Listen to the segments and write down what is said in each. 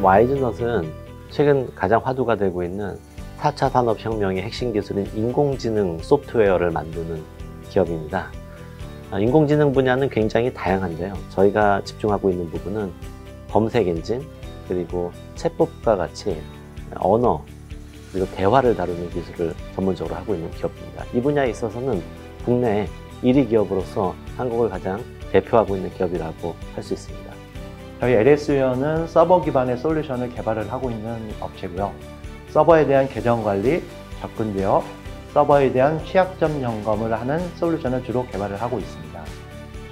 와이즈넛은 최근 가장 화두가 되고 있는 4차 산업혁명의 핵심 기술인 인공지능 소프트웨어를 만드는 기업입니다. 인공지능 분야는 굉장히 다양한데요. 저희가 집중하고 있는 부분은 검색 엔진, 그리고 챗봇과 같이 언어, 그리고 대화를 다루는 기술을 전문적으로 하고 있는 기업입니다. 이 분야에 있어서는 국내 1위 기업으로서 한국을 가장 대표하고 있는 기업이라고 할 수 있습니다. 저희 LS유어는 서버 기반의 솔루션을 개발을 하고 있는 업체고요. 서버에 대한 계정 관리, 접근 제어, 서버에 대한 취약점 점검을 하는 솔루션을 주로 개발을 하고 있습니다.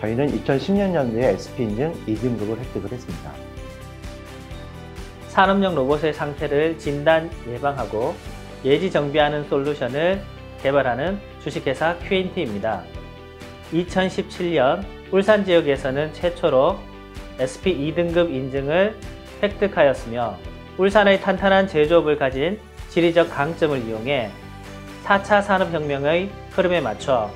저희는 2010년도에 SP 인증 2등급을 획득을 했습니다. 산업용 로봇의 상태를 진단, 예방하고 예지 정비하는 솔루션을 개발하는 주식회사 QNT입니다. 2017년 울산 지역에서는 최초로 SP 2등급 인증을 획득하였으며 울산의 탄탄한 제조업을 가진 지리적 강점을 이용해 4차 산업혁명의 흐름에 맞춰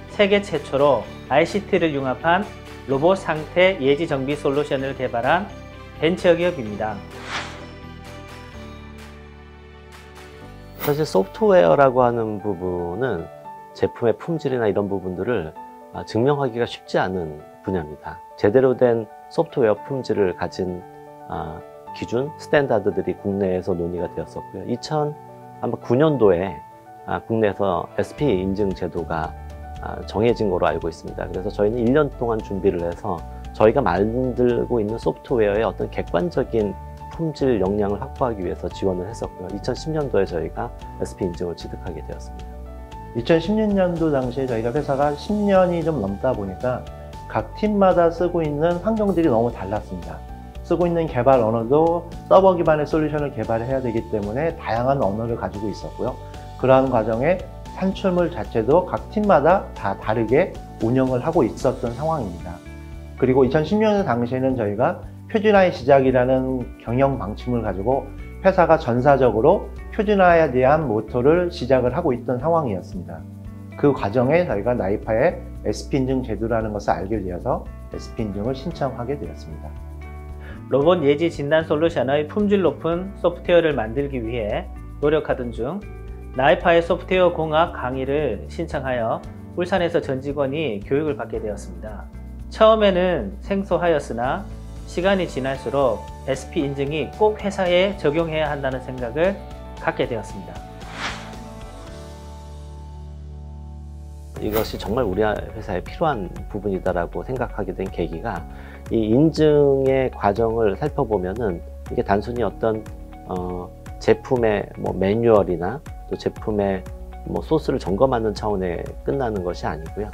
세계 최초로 ICT를 융합한 로봇 상태 예지 정비 솔루션을 개발한 벤처기업입니다. 사실 소프트웨어라고 하는 부분은 제품의 품질이나 이런 부분들을 증명하기가 쉽지 않은 분야입니다. 제대로 된 소프트웨어 품질을 가진 기준, 스탠다드들이 국내에서 논의가 되었었고요. 2009년도에 국내에서 SP 인증 제도가 정해진 거로 알고 있습니다. 그래서 저희는 1년 동안 준비를 해서 저희가 만들고 있는 소프트웨어의 어떤 객관적인 품질 역량을 확보하기 위해서 지원을 했었고요. 2010년도에 저희가 SP 인증을 취득하게 되었습니다. 2016년도 당시에 저희가 회사가 10년이 좀 넘다 보니까 각 팀마다 쓰고 있는 환경들이 너무 달랐습니다. 쓰고 있는 개발 언어도 서버 기반의 솔루션을 개발해야 되기 때문에 다양한 언어를 가지고 있었고요. 그러한 과정에 산출물 자체도 각 팀마다 다 다르게 운영을 하고 있었던 상황입니다. 그리고 2016년 당시에는 저희가 표준화의 시작이라는 경영 방침을 가지고 회사가 전사적으로 표준화에 대한 모토를 시작을 하고 있던 상황이었습니다. 그 과정에 저희가 나이파의 SP 인증 제도라는 것을 알게 되어서 SP 인증을 신청하게 되었습니다. 로봇 예지 진단 솔루션의 품질 높은 소프트웨어를 만들기 위해 노력하던 중 나이파의 소프트웨어 공학 강의를 신청하여 울산에서 전 직원이 교육을 받게 되었습니다. 처음에는 생소하였으나 시간이 지날수록 SP 인증이 꼭 회사에 적용해야 한다는 생각을 갖게 되었습니다. 이것이 정말 우리 회사에 필요한 부분이다라고 생각하게 된 계기가 이 인증의 과정을 살펴보면은 이게 단순히 어떤 제품의 매뉴얼이나 또 제품의 소스를 점검하는 차원에 끝나는 것이 아니고요.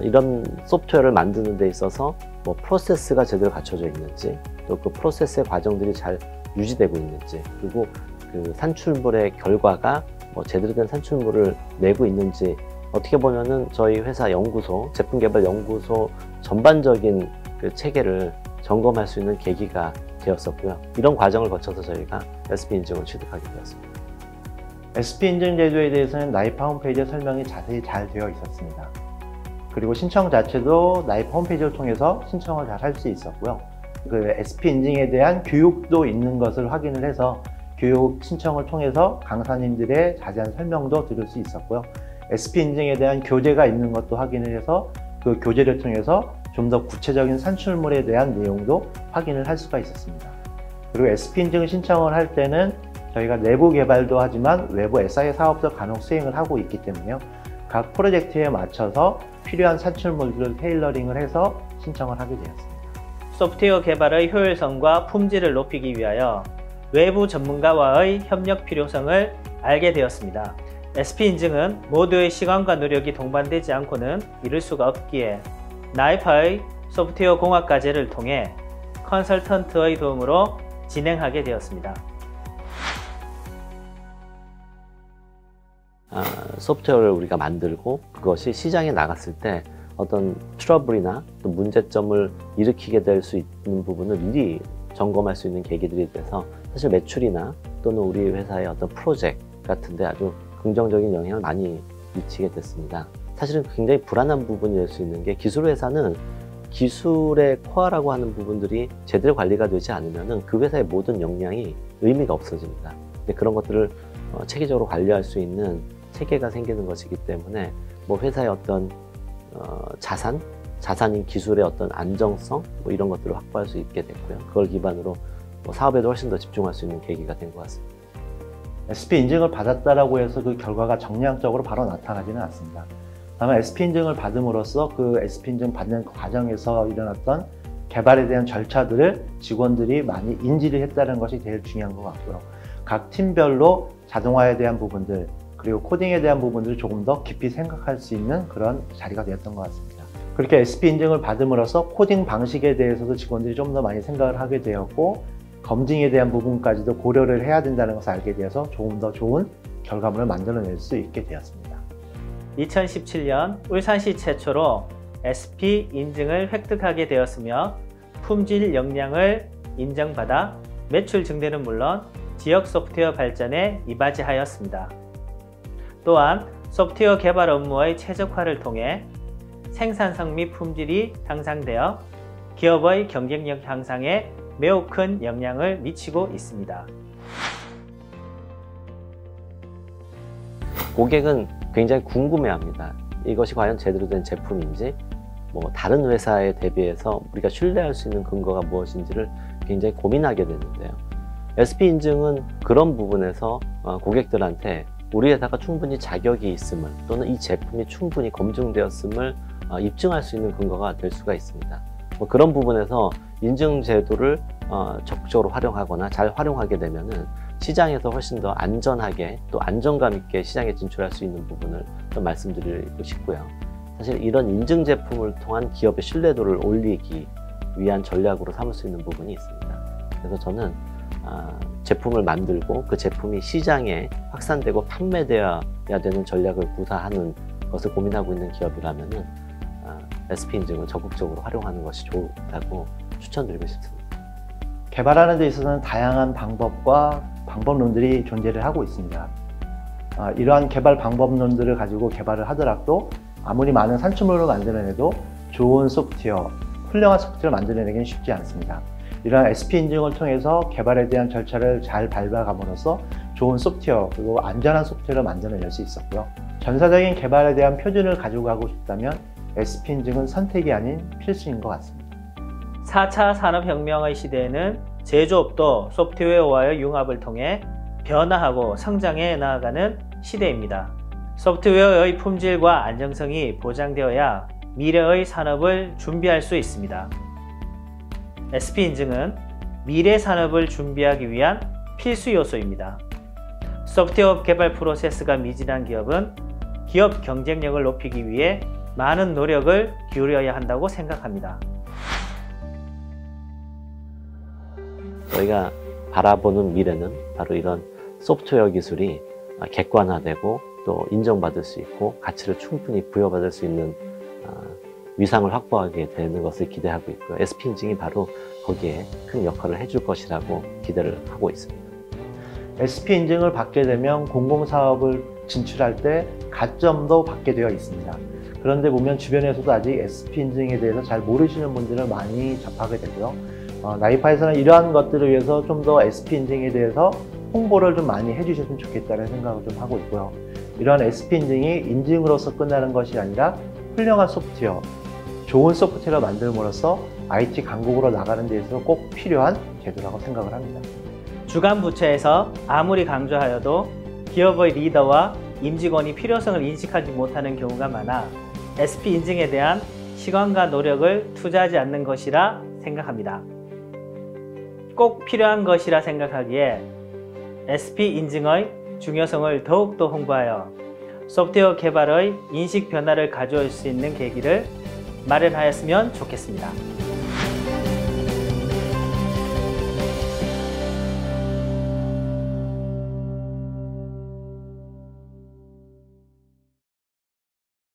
이런 소프트웨어를 만드는 데 있어서 프로세스가 제대로 갖춰져 있는지, 또 그 프로세스의 과정들이 잘 유지되고 있는지, 그리고 그 산출물의 결과가 제대로 된 산출물을 내고 있는지, 어떻게 보면은 저희 회사 연구소, 제품개발 연구소 전반적인 그 체계를 점검할 수 있는 계기가 되었었고요. 이런 과정을 거쳐서 저희가 SP 인증을 취득하게 되었습니다. SP 인증 제도에 대해서는 나이파 홈페이지에 설명이 자세히 잘 되어 있었습니다. 그리고 신청 자체도 나이파 홈페이지를 통해서 신청을 잘 할 수 있었고요. 그 SP 인증에 대한 교육도 있는 것을 확인을 해서 교육 신청을 통해서 강사님들의 자세한 설명도 들을 수 있었고요. SP 인증에 대한 교재가 있는 것도 확인을 해서 그 교재를 통해서 좀 더 구체적인 산출물에 대한 내용도 확인을 할 수가 있었습니다. 그리고 SP 인증 신청을 할 때는 저희가 내부 개발도 하지만 외부 SI 사업도 간혹 수행을 하고 있기 때문에요. 각 프로젝트에 맞춰서 필요한 산출물들을 테일러링을 해서 신청을 하게 되었습니다. 소프트웨어 개발의 효율성과 품질을 높이기 위하여 외부 전문가와의 협력 필요성을 알게 되었습니다. SP 인증은 모두의 시간과 노력이 동반되지 않고는 이룰 수가 없기에 나이파의 소프트웨어 공학 과제를 통해 컨설턴트의 도움으로 진행하게 되었습니다. 소프트웨어를 우리가 만들고 그것이 시장에 나갔을 때 어떤 트러블이나 또 문제점을 일으키게 될 수 있는 부분을 미리 점검할 수 있는 계기들이 돼서 사실 매출이나 또는 우리 회사의 어떤 프로젝트 같은데 아주 긍정적인 영향을 많이 미치게 됐습니다. 사실은 굉장히 불안한 부분이 될 수 있는 게 기술회사는 기술의 코어라고 하는 부분들이 제대로 관리가 되지 않으면 그 회사의 모든 역량이 의미가 없어집니다. 근데 그런 것들을 체계적으로 관리할 수 있는 체계가 생기는 것이기 때문에 뭐 회사의 어떤 자산인 기술의 어떤 안정성 뭐 이런 것들을 확보할 수 있게 됐고요. 그걸 기반으로 뭐 사업에도 훨씬 더 집중할 수 있는 계기가 된 것 같습니다. SP 인증을 받았다라고 해서 그 결과가 정량적으로 바로 나타나지는 않습니다. 다만 SP 인증을 받음으로써 그 SP 인증 받는 과정에서 일어났던 개발에 대한 절차들을 직원들이 많이 인지를 했다는 것이 제일 중요한 것 같고요. 각 팀별로 자동화에 대한 부분들 그리고 코딩에 대한 부분들을 조금 더 깊이 생각할 수 있는 그런 자리가 되었던 것 같습니다. 그렇게 SP 인증을 받음으로써 코딩 방식에 대해서도 직원들이 좀 더 많이 생각을 하게 되었고 검증에 대한 부분까지도 고려를 해야 된다는 것을 알게 되어서 조금 더 좋은 결과물을 만들어낼 수 있게 되었습니다. 2017년 울산시 최초로 SP 인증을 획득하게 되었으며 품질 역량을 인정받아 매출 증대는 물론 지역 소프트웨어 발전에 이바지하였습니다. 또한 소프트웨어 개발 업무의 최적화를 통해 생산성 및 품질이 향상되어 기업의 경쟁력 향상에 매우 큰 영향을 미치고 있습니다. 고객은 굉장히 궁금해합니다. 이것이 과연 제대로 된 제품인지, 뭐 다른 회사에 대비해서 우리가 신뢰할 수 있는 근거가 무엇인지를 굉장히 고민하게 되는데요. SP 인증은 그런 부분에서 고객들한테 우리 회사가 충분히 자격이 있음을 또는 이 제품이 충분히 검증되었음을 입증할 수 있는 근거가 될 수가 있습니다. 뭐 그런 부분에서 인증 제도를 적극적으로 활용하거나 잘 활용하게 되면은 시장에서 훨씬 더 안전하게 또 안정감 있게 시장에 진출할 수 있는 부분을 좀 말씀드리고 싶고요. 사실 이런 인증 제품을 통한 기업의 신뢰도를 올리기 위한 전략으로 삼을 수 있는 부분이 있습니다. 그래서 저는 제품을 만들고 그 제품이 시장에 확산되고 판매되어야 되는 전략을 구사하는 것을 고민하고 있는 기업이라면은 SP 인증을 적극적으로 활용하는 것이 좋다고 추천드리고 싶습니다. 개발하는 데 있어서는 다양한 방법과 방법론들이 존재를 하고 있습니다. 이러한 개발 방법론들을 가지고 개발을 하더라도 아무리 많은 산출물을 만들어내도 좋은 소프트웨어, 훌륭한 소프트웨어를 만들어내기는 쉽지 않습니다. 이러한 SP 인증을 통해서 개발에 대한 절차를 잘 밟아감으로써 좋은 소프트웨어 그리고 안전한 소프트웨어를 만들어낼 수 있었고요. 전사적인 개발에 대한 표준을 가지고 가고 싶다면 SP 인증은 선택이 아닌 필수인 것 같습니다. 4차 산업혁명의 시대에는 제조업도 소프트웨어와의 융합을 통해 변화하고 성장해 나아가는 시대입니다. 소프트웨어의 품질과 안정성이 보장되어야 미래의 산업을 준비할 수 있습니다. SP 인증은 미래 산업을 준비하기 위한 필수 요소입니다. 소프트웨어 개발 프로세스가 미진한 기업은 기업 경쟁력을 높이기 위해 많은 노력을 기울여야 한다고 생각합니다. 저희가 바라보는 미래는 바로 이런 소프트웨어 기술이 객관화되고 또 인정받을 수 있고 가치를 충분히 부여받을 수 있는 위상을 확보하게 되는 것을 기대하고 있고요. SP 인증이 바로 거기에 큰 역할을 해줄 것이라고 기대를 하고 있습니다. SP 인증을 받게 되면 공공사업을 진출할 때 가점도 받게 되어 있습니다. 그런데 보면 주변에서도 아직 SP 인증에 대해서 잘 모르시는 분들을 많이 접하게 되고요. 나이파에서는 이러한 것들을 위해서 좀 더 SP 인증에 대해서 홍보를 좀 많이 해주셨으면 좋겠다는 생각을 좀 하고 있고요. 이러한 SP 인증이 인증으로서 끝나는 것이 아니라 훌륭한 소프트웨어, 좋은 소프트웨어를 만들므로써 IT 강국으로 나가는 데 있어서 꼭 필요한 제도라고 생각을 합니다. 주간 부처에서 아무리 강조하여도 기업의 리더와 임직원이 필요성을 인식하지 못하는 경우가 많아 SP 인증에 대한 시간과 노력을 투자하지 않는 것이라 생각합니다. 꼭 필요한 것이라 생각하기에 SP 인증의 중요성을 더욱더 홍보하여 소프트웨어 개발의 인식 변화를 가져올 수 있는 계기를 마련하였으면 좋겠습니다.